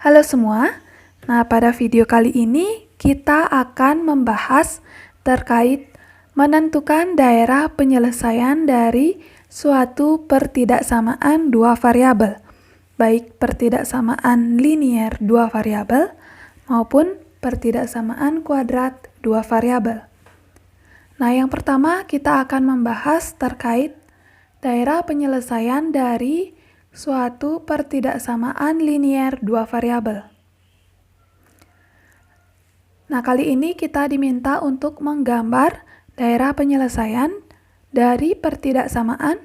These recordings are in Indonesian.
Halo semua, pada video kali ini kita akan membahas terkait menentukan daerah penyelesaian dari suatu pertidaksamaan dua variabel, baik pertidaksamaan linier dua variabel maupun pertidaksamaan kuadrat dua variabel. Yang pertama kita akan membahas terkait daerah penyelesaian dari suatu pertidaksamaan linier dua variabel. Kali ini kita diminta untuk menggambar daerah penyelesaian dari pertidaksamaan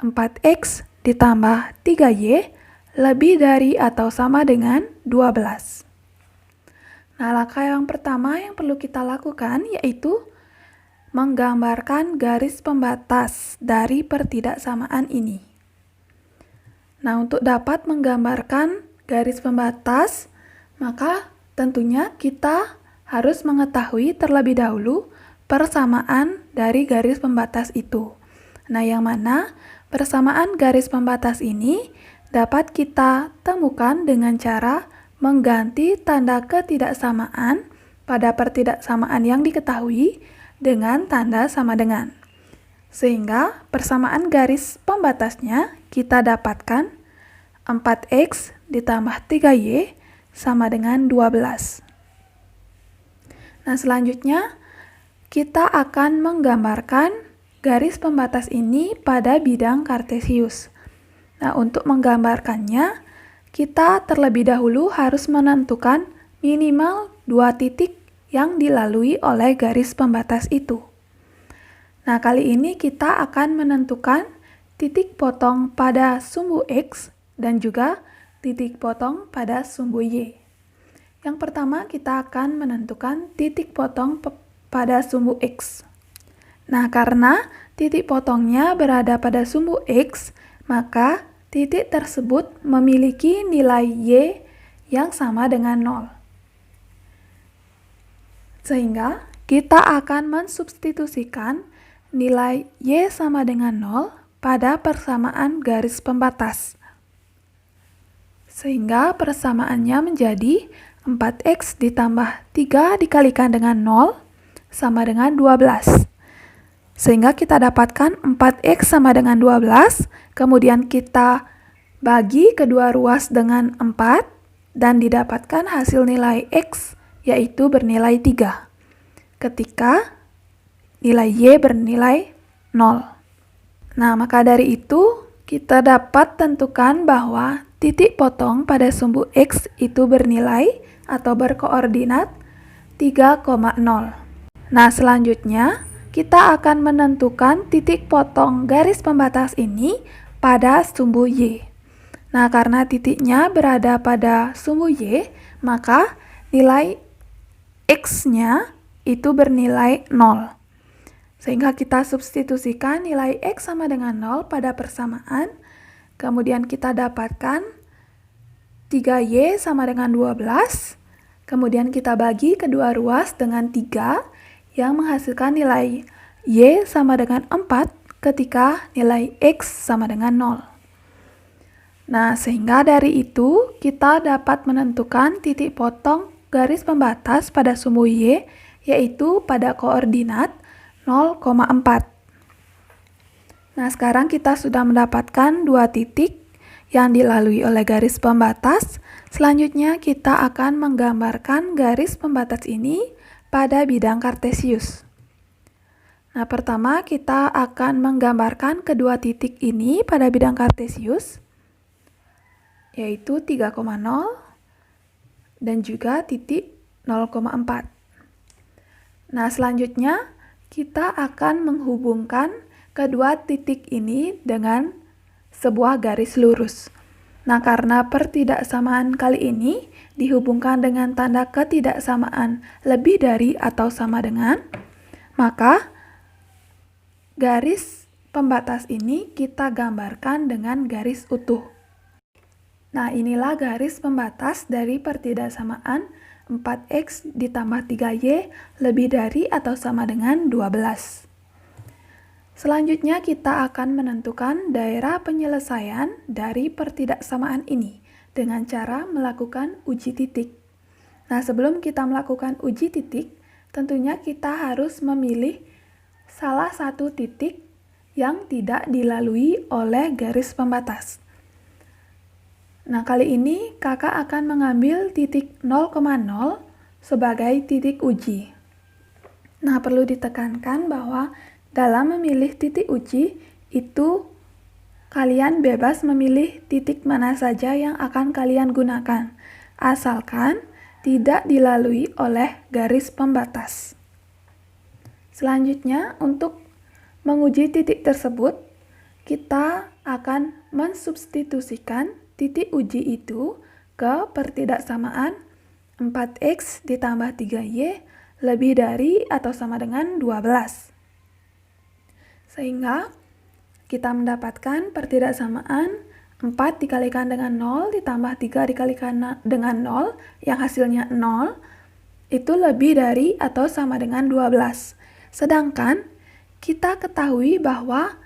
4x ditambah 3y lebih dari atau sama dengan 12. Langkah yang pertama yang perlu kita lakukan yaitu menggambarkan garis pembatas dari pertidaksamaan ini. Untuk dapat menggambarkan garis pembatas, maka tentunya kita harus mengetahui terlebih dahulu persamaan dari garis pembatas itu. Yang mana persamaan garis pembatas ini dapat kita temukan dengan cara mengganti tanda ketidaksamaan pada pertidaksamaan yang diketahui dengan tanda sama dengan. Sehingga persamaan garis pembatasnya kita dapatkan 4x ditambah 3y sama dengan 12. Selanjutnya kita akan menggambarkan garis pembatas ini pada bidang kartesius. Untuk menggambarkannya, kita terlebih dahulu harus menentukan minimal 2 titik yang dilalui oleh garis pembatas itu. Kali ini kita akan menentukan titik potong pada sumbu x dan juga titik potong pada sumbu y. Yang pertama kita akan menentukan titik potong pada sumbu x. Karena titik potongnya berada pada sumbu x, maka titik tersebut memiliki nilai y yang sama dengan 0. Sehingga kita akan mensubstitusikan nilai y sama dengan 0 pada persamaan garis pembatas. Sehingga persamaannya menjadi 4x ditambah 3 dikalikan dengan 0 sama dengan 12. Sehingga kita dapatkan 4x sama dengan 12, kemudian kita bagi kedua ruas dengan 4 dan didapatkan hasil nilai x yaitu bernilai 3. Ketika nilai y bernilai 0. Maka dari itu kita dapat tentukan bahwa titik potong pada sumbu x itu bernilai atau berkoordinat 3,0. Selanjutnya kita akan menentukan titik potong garis pembatas ini pada sumbu y. Karena titiknya berada pada sumbu y, maka nilai x-nya itu bernilai 0. Sehingga kita substitusikan nilai x sama dengan 0 pada persamaan, kemudian kita dapatkan 3y sama dengan 12, kemudian kita bagi kedua ruas dengan 3 yang menghasilkan nilai y sama dengan 4 ketika nilai x sama dengan 0. Sehingga dari itu kita dapat menentukan titik potong garis pembatas pada sumbu y yaitu pada koordinat 0,4. Sekarang kita sudah mendapatkan 2 titik yang dilalui oleh garis pembatas. Selanjutnya kita akan menggambarkan garis pembatas ini pada bidang kartesius. Pertama kita akan menggambarkan kedua titik ini pada bidang kartesius, yaitu 3,0 dan juga titik 0,4. Selanjutnya kita akan menghubungkan kedua titik ini dengan sebuah garis lurus. Karena pertidaksamaan kali ini dihubungkan dengan tanda ketidaksamaan lebih dari atau sama dengan, maka garis pembatas ini kita gambarkan dengan garis utuh. Inilah garis pembatas dari pertidaksamaan 4x ditambah 3y lebih dari atau sama dengan 12. Selanjutnya kita akan menentukan daerah penyelesaian dari pertidaksamaan ini dengan cara melakukan uji titik. Nah, sebelum kita melakukan uji titik, tentunya kita harus memilih salah satu titik yang tidak dilalui oleh garis pembatas. Nah, kali ini kakak akan mengambil titik 0,0 sebagai titik uji. Nah, perlu ditekankan bahwa dalam memilih titik uji itu kalian bebas memilih titik mana saja yang akan kalian gunakan, asalkan tidak dilalui oleh garis pembatas. Selanjutnya, untuk menguji titik tersebut, kita akan mensubstitusikan titik uji itu ke pertidaksamaan 4x ditambah 3y lebih dari atau sama dengan 12. Sehingga kita mendapatkan pertidaksamaan 4 dikalikan dengan 0 ditambah 3 dikalikan dengan 0 yang hasilnya 0 itu lebih dari atau sama dengan 12. Sedangkan kita ketahui bahwa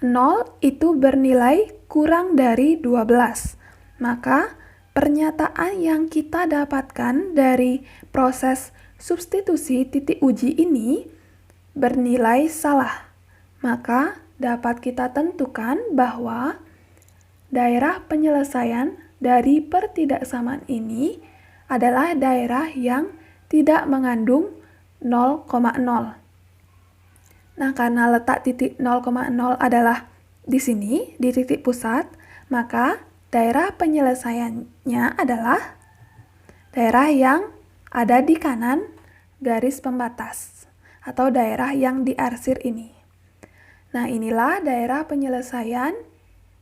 0 itu bernilai kurang dari 12. Maka pernyataan yang kita dapatkan dari proses substitusi titik uji ini bernilai salah. Maka dapat kita tentukan bahwa daerah penyelesaian dari pertidaksamaan ini adalah daerah yang tidak mengandung 0,0. Nah, karena letak titik 0,0 adalah di sini, di titik pusat, maka daerah penyelesaiannya adalah daerah yang ada di kanan garis pembatas atau daerah yang diarsir ini. Nah, inilah daerah penyelesaian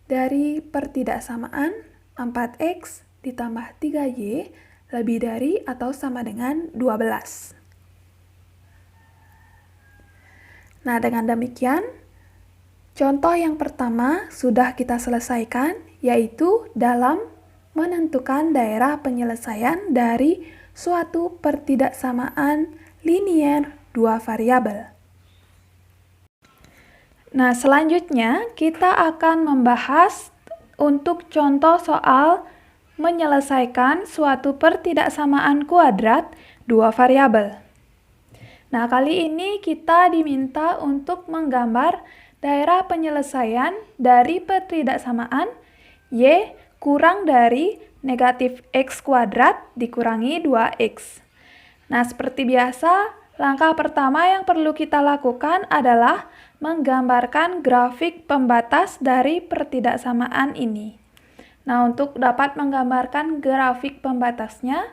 dari pertidaksamaan 4x ditambah 3y lebih dari atau sama dengan 12. Nah, dengan demikian, contoh yang pertama sudah kita selesaikan, yaitu dalam menentukan daerah penyelesaian dari suatu pertidaksamaan linier dua variabel. Nah, selanjutnya kita akan membahas untuk contoh soal menyelesaikan suatu pertidaksamaan kuadrat dua variabel. Nah, kali ini kita diminta untuk menggambar daerah penyelesaian dari pertidaksamaan y kurang dari negatif x kuadrat dikurangi 2x. Nah, seperti biasa, langkah pertama yang perlu kita lakukan adalah menggambarkan grafik pembatas dari pertidaksamaan ini. Nah, untuk dapat menggambarkan grafik pembatasnya,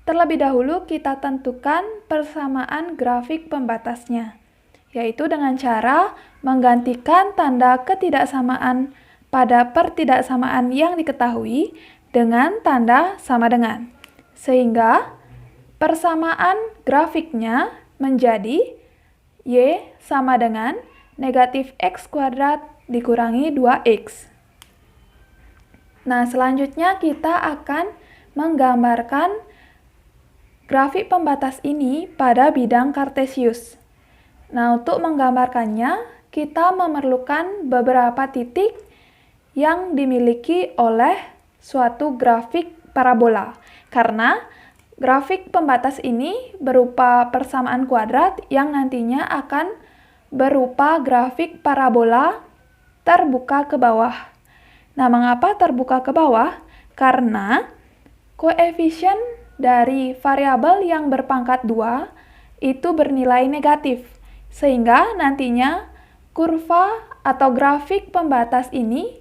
terlebih dahulu kita tentukan persamaan grafik pembatasnya, yaitu dengan cara menggantikan tanda ketidaksamaan pada pertidaksamaan yang diketahui dengan tanda sama dengan. Sehingga persamaan grafiknya menjadi y sama dengan negatif x kuadrat dikurangi 2x. Nah, selanjutnya kita akan menggambarkan grafik pembatas ini pada bidang kartesius. Nah, untuk menggambarkannya, kita memerlukan beberapa titik yang dimiliki oleh suatu grafik parabola. Karena grafik pembatas ini berupa persamaan kuadrat yang nantinya akan berupa grafik parabola terbuka ke bawah. Nah, mengapa terbuka ke bawah? Karena koefisien dari variabel yang berpangkat 2 itu bernilai negatif, sehingga nantinya kurva atau grafik pembatas ini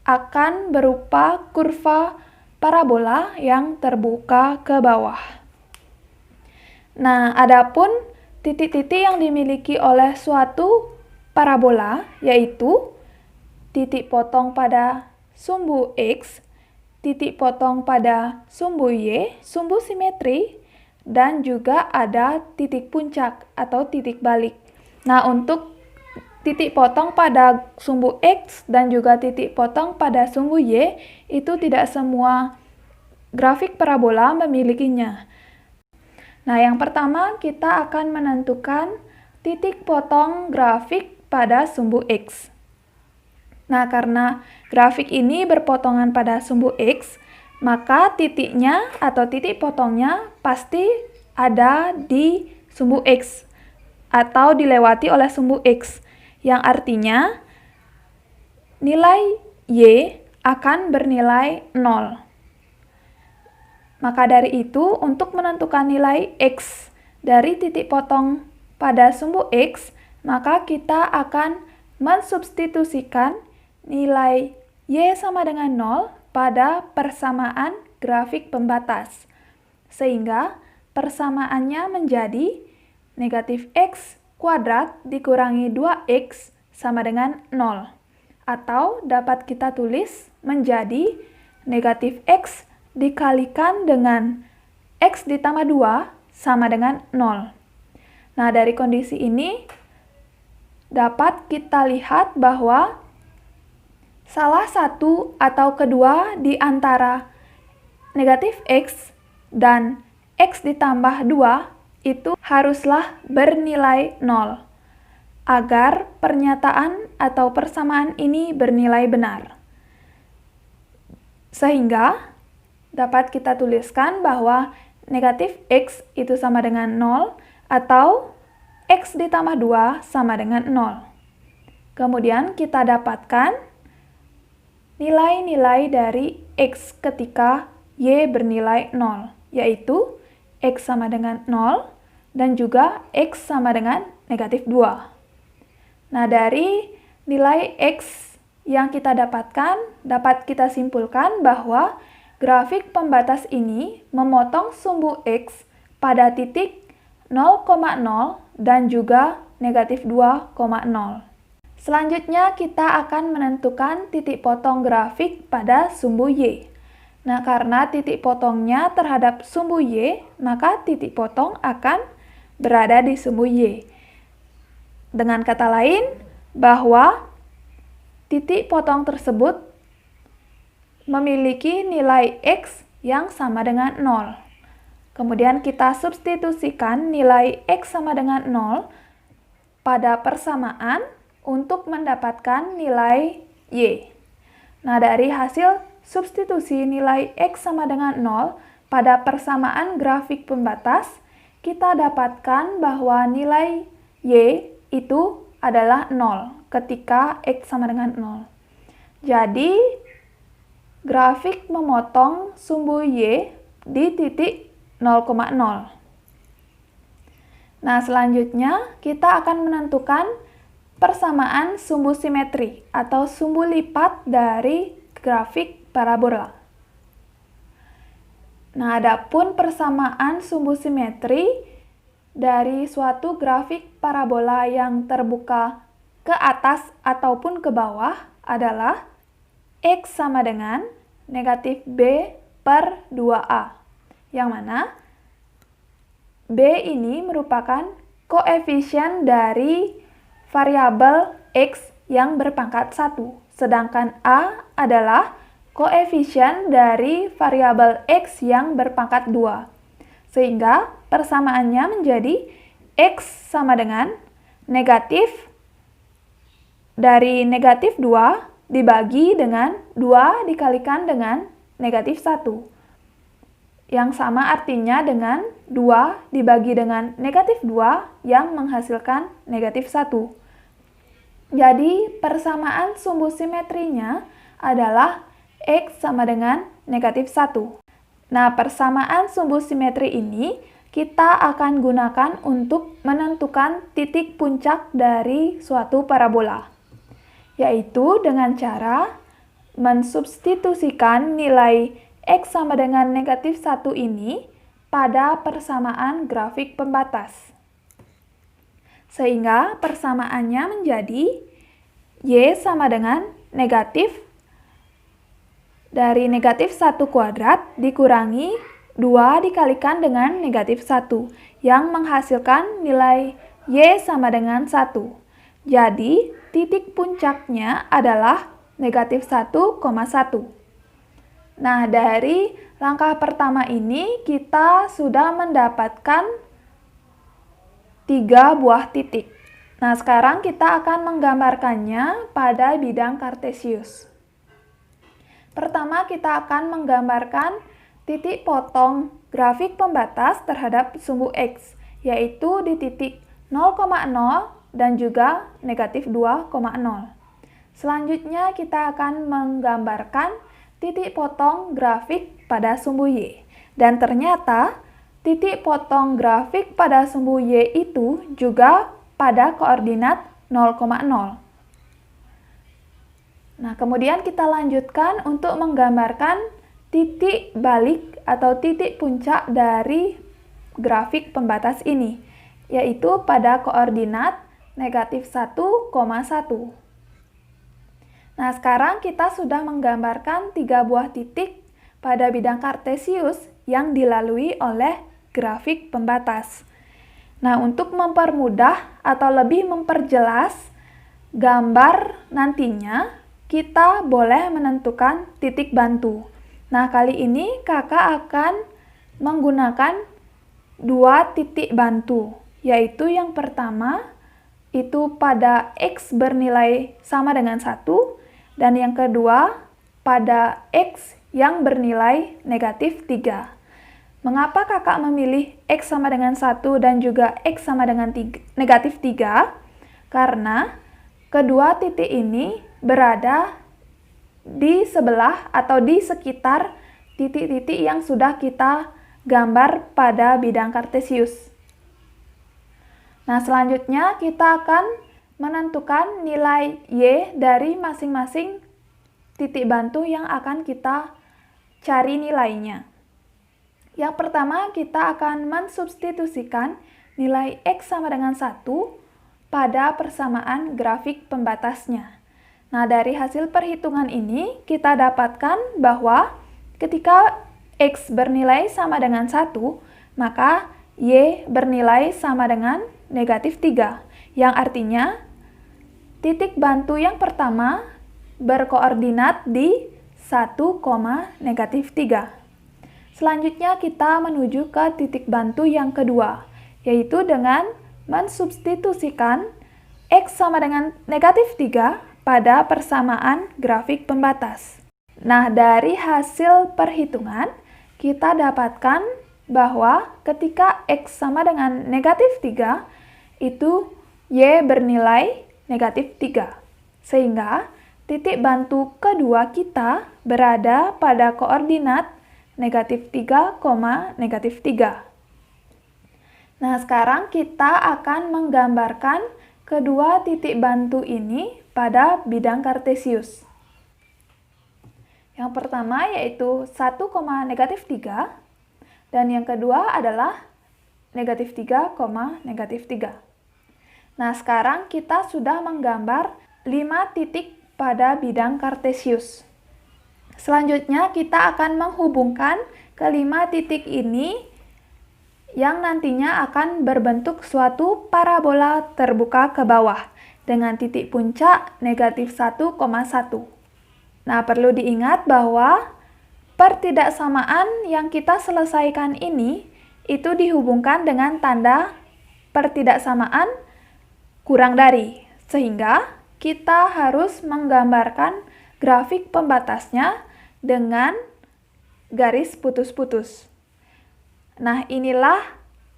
akan berupa kurva parabola yang terbuka ke bawah. Nah, adapun titik-titik yang dimiliki oleh suatu parabola yaitu titik potong pada sumbu X, titik potong pada sumbu Y, sumbu simetri, dan juga ada titik puncak atau titik balik. Nah, untuk titik potong pada sumbu X dan juga titik potong pada sumbu Y itu tidak semua grafik parabola memilikinya. Nah, yang pertama kita akan menentukan titik potong grafik pada sumbu X. Nah, karena grafik ini berpotongan pada sumbu X, maka titiknya atau titik potongnya pasti ada di sumbu X atau dilewati oleh sumbu X, yang artinya nilai Y akan bernilai 0. Maka dari itu, untuk menentukan nilai X dari titik potong pada sumbu X, maka kita akan mensubstitusikan nilai Y sama dengan 0 pada persamaan grafik pembatas. Sehingga persamaannya menjadi negatif X kuadrat dikurangi 2X sama dengan 0. Atau dapat kita tulis menjadi negatif X dikalikan dengan X ditambah 2 sama dengan 0. Nah, dari kondisi ini dapat kita lihat bahwa salah satu atau kedua di antara negatif X dan X ditambah 2 itu haruslah bernilai 0 agar pernyataan atau persamaan ini bernilai benar. Sehingga dapat kita tuliskan bahwa negatif X itu sama dengan 0 atau X ditambah 2 sama dengan 0. Kemudian kita dapatkan nilai-nilai dari X ketika Y bernilai 0, yaitu X sama dengan 0 dan juga X sama dengan negatif 2. Nah, dari nilai X yang kita dapatkan, dapat kita simpulkan bahwa grafik pembatas ini memotong sumbu X pada titik 0,0 dan juga negatif 2,0. Selanjutnya kita akan menentukan titik potong grafik pada sumbu Y. Nah, karena titik potongnya terhadap sumbu Y, maka titik potong akan berada di sumbu Y. Dengan kata lain, bahwa titik potong tersebut memiliki nilai X yang sama dengan 0. Kemudian kita substitusikan nilai X sama dengan 0 pada persamaan untuk mendapatkan nilai Y. Nah, dari hasil substitusi nilai X sama dengan 0 pada persamaan grafik pembatas, kita dapatkan bahwa nilai Y itu adalah 0 ketika X sama dengan 0. Jadi, grafik memotong sumbu Y di titik 0,0. Nah, selanjutnya kita akan menentukan persamaan sumbu simetri atau sumbu lipat dari grafik parabola. Nah, adapun persamaan sumbu simetri dari suatu grafik parabola yang terbuka ke atas ataupun ke bawah adalah X sama dengan negatif B per 2A, yang mana B ini merupakan koefisien dari variabel X yang berpangkat 1, sedangkan A adalah koefisien dari variabel X yang berpangkat 2. Sehingga persamaannya menjadi X sama dengan negatif dari negatif 2 dibagi dengan 2 dikalikan dengan negatif 1. Yang sama artinya dengan 2 dibagi dengan negatif 2 yang menghasilkan negatif 1. Jadi, persamaan sumbu simetrinya adalah X sama dengan negatif 1. Nah, persamaan sumbu simetri ini kita akan gunakan untuk menentukan titik puncak dari suatu parabola, yaitu dengan cara mensubstitusikan nilai X sama dengan negatif 1 ini pada persamaan grafik pembatas. Sehingga persamaannya menjadi Y sama dengan negatif dari negatif 1 kuadrat dikurangi 2 dikalikan dengan negatif 1 yang menghasilkan nilai Y sama dengan 1. Jadi, titik puncaknya adalah negatif 1,1. Nah, dari langkah pertama ini kita sudah mendapatkan 3 buah titik. Nah, sekarang kita akan menggambarkannya pada bidang kartesius. Pertama, kita akan menggambarkan titik potong grafik pembatas terhadap sumbu X, yaitu di titik 0,0 dan juga negatif 2,0. Selanjutnya, kita akan menggambarkan titik potong grafik pada sumbu Y. Dan ternyata, titik potong grafik pada sumbu Y itu juga pada koordinat 0,0. Nah, kemudian kita lanjutkan untuk menggambarkan titik balik atau titik puncak dari grafik pembatas ini, yaitu pada koordinat negatif 1,1. Nah, sekarang kita sudah menggambarkan 3 buah titik pada bidang kartesius yang dilalui oleh grafik pembatas. Nah, untuk mempermudah atau lebih memperjelas gambar nantinya, kita boleh menentukan titik bantu. Nah, kali ini kakak akan menggunakan 2 titik bantu, yaitu yang pertama itu pada X bernilai sama dengan 1, dan yang kedua pada X yang bernilai negatif 3. Mengapa kakak memilih X sama dengan 1 dan juga X sama dengan negatif 3? Karena kedua titik ini berada di sebelah atau di sekitar titik-titik yang sudah kita gambar pada bidang kartesius. Nah, selanjutnya kita akan menentukan nilai Y dari masing-masing titik bantu yang akan kita cari nilainya. Yang pertama, kita akan mensubstitusikan nilai X sama dengan 1 pada persamaan grafik pembatasnya. Nah, dari hasil perhitungan ini, kita dapatkan bahwa ketika X bernilai sama dengan 1, maka Y bernilai sama dengan negatif 3, yang artinya titik bantu yang pertama berkoordinat di 1, negatif 3. Selanjutnya kita menuju ke titik bantu yang kedua, yaitu dengan mensubstitusikan X sama dengan negatif 3 pada persamaan grafik pembatas. Nah, dari hasil perhitungan, kita dapatkan bahwa ketika X sama dengan negatif 3, itu Y bernilai negatif 3. Sehingga titik bantu kedua kita berada pada koordinat negatif 3, negatif 3. Nah, sekarang kita akan menggambarkan kedua titik bantu ini pada bidang kartesius. Yang pertama yaitu 1, negatif 3, dan yang kedua adalah negatif 3, negatif 3. Nah, sekarang kita sudah menggambar 5 titik pada bidang kartesius. Selanjutnya kita akan menghubungkan kelima titik ini yang nantinya akan berbentuk suatu parabola terbuka ke bawah dengan titik puncak negatif 1,1. Nah, perlu diingat bahwa pertidaksamaan yang kita selesaikan ini itu dihubungkan dengan tanda pertidaksamaan kurang dari, sehingga kita harus menggambarkan grafik pembatasnya dengan garis putus-putus. Nah, inilah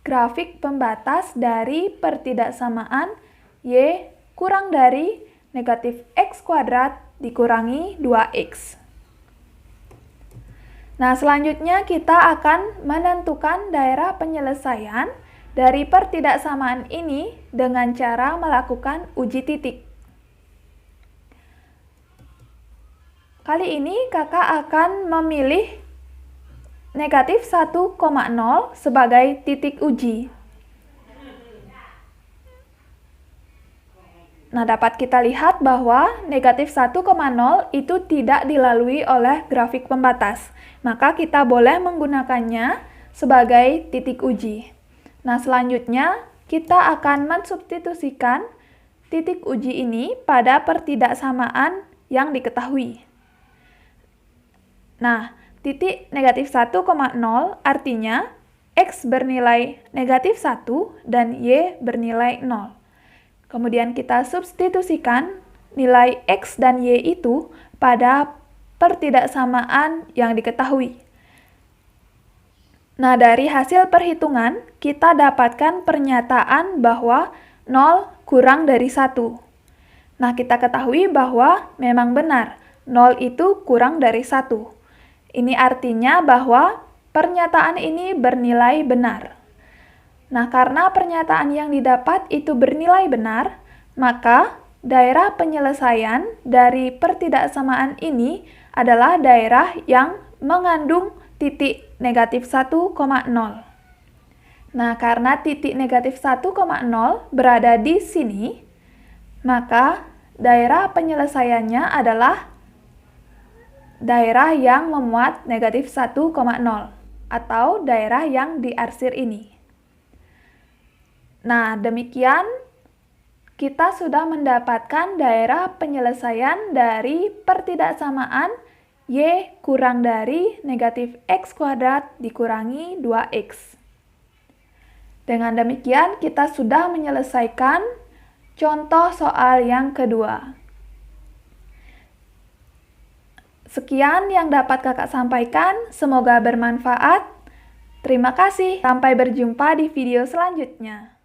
grafik pembatas dari pertidaksamaan Y kurang dari negatif X kuadrat dikurangi 2X. Nah, selanjutnya kita akan menentukan daerah penyelesaian dari pertidaksamaan ini dengan cara melakukan uji titik. Kali ini kakak akan memilih negatif 1,0 sebagai titik uji. Nah, dapat kita lihat bahwa negatif 1,0 itu tidak dilalui oleh grafik pembatas. Maka kita boleh menggunakannya sebagai titik uji. Nah, selanjutnya kita akan mensubstitusikan titik uji ini pada pertidaksamaan yang diketahui. Nah, titik negatif 1,0 artinya X bernilai negatif 1 dan Y bernilai 0. Kemudian kita substitusikan nilai X dan Y itu pada pertidaksamaan yang diketahui. Nah, dari hasil perhitungan, kita dapatkan pernyataan bahwa 0 kurang dari 1. Nah, kita ketahui bahwa memang benar, 0 itu kurang dari 1. Ini artinya bahwa pernyataan ini bernilai benar. Nah, karena pernyataan yang didapat itu bernilai benar, maka daerah penyelesaian dari pertidaksamaan ini adalah daerah yang mengandung titik negatif 1,0. Nah, karena titik negatif 1,0 berada di sini, maka daerah penyelesaiannya adalah daerah yang memuat negatif 1,0 atau daerah yang diarsir ini. Nah, demikian kita sudah mendapatkan daerah penyelesaian dari pertidaksamaan Y kurang dari negatif X kuadrat dikurangi 2X. Dengan demikian, kita sudah menyelesaikan contoh soal yang kedua. Sekian yang dapat kakak sampaikan, semoga bermanfaat. Terima kasih, sampai berjumpa di video selanjutnya.